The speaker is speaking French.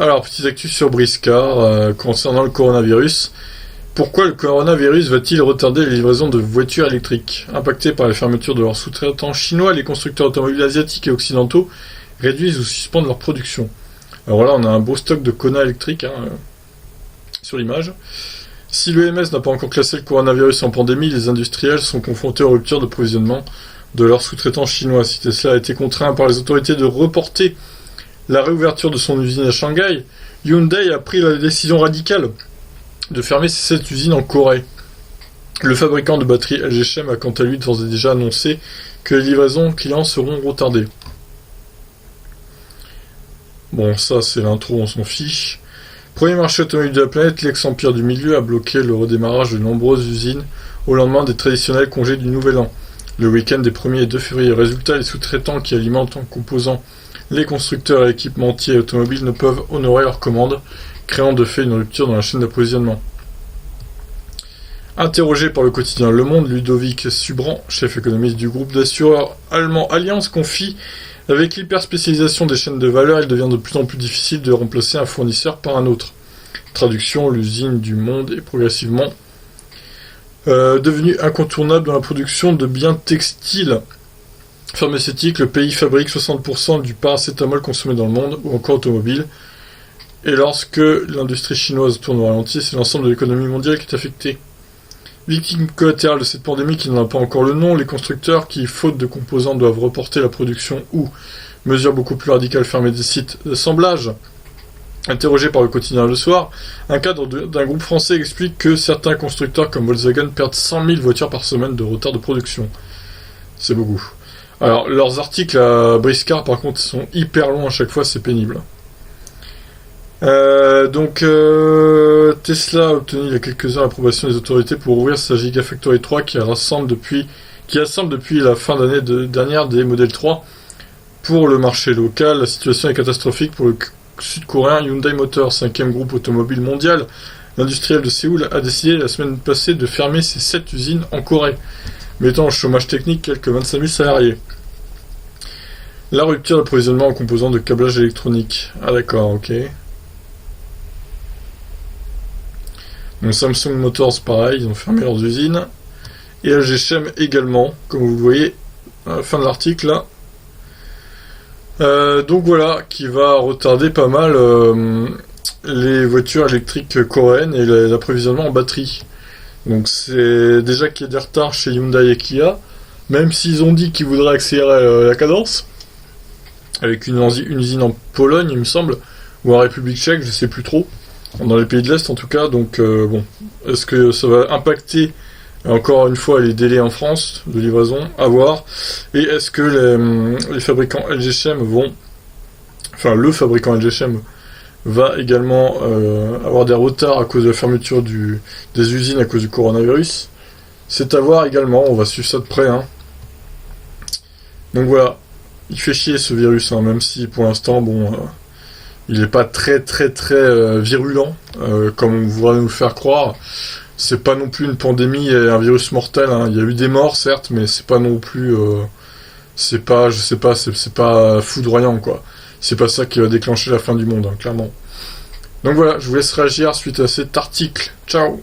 Alors, petite actu sur Briscard concernant le coronavirus. Pourquoi le coronavirus va-t-il retarder les livraisons de voitures électriques? Impactés par la fermeture de leurs sous-traitants chinois, les constructeurs automobiles asiatiques et occidentaux réduisent ou suspendent leur production. Alors là, on a un beau stock de Kona électriques sur l'image. Si l'OMS n'a pas encore classé le coronavirus en pandémie, les industriels sont confrontés aux ruptures de provisionnement de leurs sous-traitants chinois. Si Tesla a été contraint par les autorités de reporter la réouverture de son usine à Shanghai, Hyundai a pris la décision radicale de fermer ses 7 usines en Corée. Le fabricant de batteries LG Chem a quant à lui d'ores et déjà annoncé que les livraisons clients seront retardées. Bon, ça c'est l'intro, on s'en fiche. Premier marché automobile de la planète, l'ex-empire du milieu a bloqué le redémarrage de nombreuses usines au lendemain des traditionnels congés du Nouvel An. Le week-end des 1er et 2 février. Résultat, les sous-traitants qui alimentent en composants les constructeurs et équipementiers automobiles ne peuvent honorer leurs commandes, créant de fait une rupture dans la chaîne d'approvisionnement. Interrogé par le quotidien Le Monde, Ludovic Subran, chef économiste du groupe d'assureurs allemand Allianz, confie: avec l'hyperspécialisation des chaînes de valeur, il devient de plus en plus difficile de remplacer un fournisseur par un autre. Traduction, l'usine du monde est progressivement devenue incontournable dans la production de biens textiles. Pharmaceutique, le pays fabrique 60% du paracétamol consommé dans le monde, ou encore automobile. Et lorsque l'industrie chinoise tourne au ralenti, c'est l'ensemble de l'économie mondiale qui est affectée. Victime collatérale de cette pandémie qui n'en a pas encore le nom, les constructeurs qui, faute de composants, doivent reporter la production ou, mesure beaucoup plus radicale, fermer des sites d'assemblage. Interrogé par le quotidien Le Soir, un cadre d'un groupe français explique que certains constructeurs comme Volkswagen perdent 100 000 voitures par semaine de retard de production. C'est beaucoup. Alors, leurs articles à Briscard, par contre, sont hyper longs à chaque fois, c'est pénible. Tesla a obtenu il y a quelques heures l'approbation des autorités pour ouvrir sa Gigafactory 3 qui assemble depuis la fin d'année dernière des modèles 3 pour le marché local. La situation est catastrophique pour le sud-coréen Hyundai Motor, 5e groupe automobile mondial. L'industriel de Séoul a décidé la semaine passée de fermer ses 7 usines en Corée, mettant au chômage technique quelques 25 000 salariés. La rupture d'approvisionnement en composants de câblage électronique. Ah d'accord, ok. Donc Samsung Motors, pareil, ils ont fermé leurs usines. Et LG Chem également, comme vous le voyez à la fin de l'article là. Donc voilà, qui va retarder pas mal les voitures électriques coréennes et l'approvisionnement en batterie. Donc c'est déjà qu'il y a des retards chez Hyundai et Kia, même s'ils ont dit qu'ils voudraient accélérer la cadence, avec une usine en Pologne, il me semble, ou en République tchèque, je sais plus trop, dans les pays de l'Est en tout cas. Donc bon, est-ce que ça va impacter encore une fois les délais en France de livraison? À voir. Et est-ce que les fabricants LG Chem le fabricant LG Chem va également avoir des retards à cause de la fermeture des usines à cause du coronavirus? C'est à voir également, on va suivre ça de près. Donc voilà, il fait chier ce virus, même si pour l'instant, il n'est pas très virulent, comme on voudrait nous le faire croire. C'est pas non plus une pandémie et un virus mortel. Il y a eu des morts, certes, mais c'est pas non plus... c'est pas foudroyant, quoi. C'est pas ça qui va déclencher la fin du monde, clairement. Donc voilà, je vous laisse réagir suite à cet article. Ciao!